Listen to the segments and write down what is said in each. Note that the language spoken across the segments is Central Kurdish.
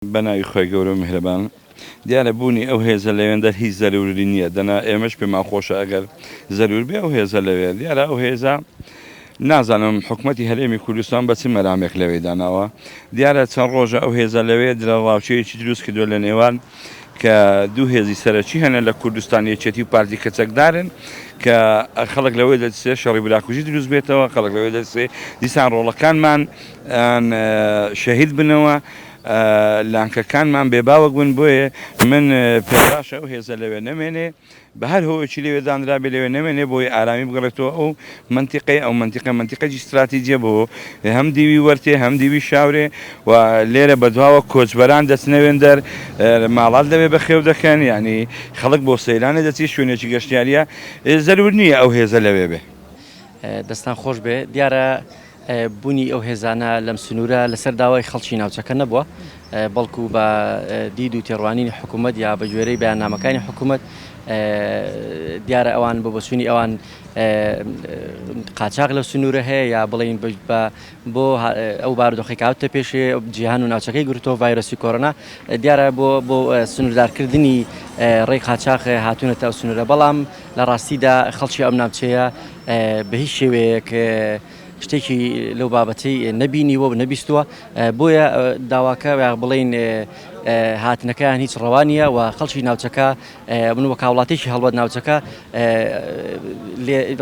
بەناوی خۆی گەورە و میهرەبان دیارە بوونی ئەو هێزە لەوێندە هیچ زەروری نییە دەنا ئێمەش پێمان خۆشە ئەگەر زەرور بێ ئەو هێزە لەوێ دیارە ئەو هێزە نازانم حکوومەتی هەرێمی کوردستان بە چ مەرامێک لەوێ داناوە دیارە چەند ڕۆژە ئەو هێزە لەوێ درەڕاوچەیەکی دروست کردووە لە نێوان کە دوو هێزی سەرەکی هەنە لە کوردستان یەکێتی و پارتی کەچەکدارن کە خەڵک لەوەی دەچێت شەڕی براکوژی دروست بێتەوە خەڵک لەوەی دەچێت دیسان ڕۆڵەکانمان شەهید بنەوە لانکەکانمان بێباوەک بوون بۆیە من پێداشە ئەو هێزە لەوێ نەمێنێ بە هەر هۆیەکی لەوێ دانرا بێ لەوێ نەمێنێ بۆی ئارامی بگەڕێتەوە ئەو منتیقەی ئەو منتیقەی استراتیجیە بۆ هەم دیوی وەرتێ هەم دیوی شاورێ و لێرە بەدواوە کۆچبەران دەچنەوێن دەر ماڵات دەبێ بەخێو دەکەن ینی خەڵک بۆ سەیرانە دەچی شوێنێکی گەشتیاریە زەرور نییە ئەو هێزە لەوێ بێ دەستان خۆش بێ دیارە بوونی ئەو هێزانە لەم سنوورە لەسەر داوای خەڵکی ناوچەکە نەبووە بەڵکو بە دید و تێڕوانینی حکوومەت یا بە گوێرەی بەیاننامەکانی حکوومەت دیارە ئەوان بە بەسوونی ئەوان قاچاق لەو سنوورە هەیە یا بڵین بۆ ئەو بارودۆخی کاوتە پێشێ جیهان و ناوچەکەی گرتۆ ڤایرۆسی کۆڕۆنا دیارە بۆ سنووردارکردنی ڕێی قاچاق هاتوونەتە ئەو سنوورە بەڵام لە ڕاستیدا خەڵکی ئەم ناوچەیە بە هیچ شێوەیەک شتێکی لەو بابەتەی نەبینیوە و نەبیستووە بۆیە داواکە بڵین هاتنەکەیان هیچ ڕەوانیە و خەڵکی ناوچەکە من وە کاوڵاتێکی هەڵبەت ناوچەکە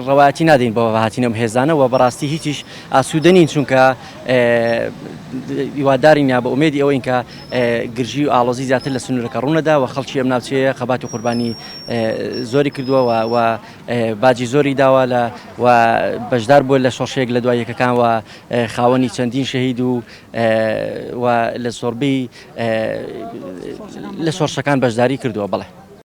ڕەوایەتی نادەین بۆ هاتینەم هێزانە و بەڕاستی هیچیش ئاسوودەنین چونکە هیوادارین یا بە ئومێدی ئەوەین کە گرژی و ئاڵۆزی زیاتر لە سنوورەکە ڕوونەدا و خەڵکی ئەم ناوچەیە خەباتی قوربانی زۆری کردووە و باجی زۆری داوە و بەشدار بووە لە شۆڕشەیەک لە دوای یەکەکان و خاوەنی چەندین شەهید و لە سۆربەی لە شۆڕشەکان بەشداری کردووە بەڵێ.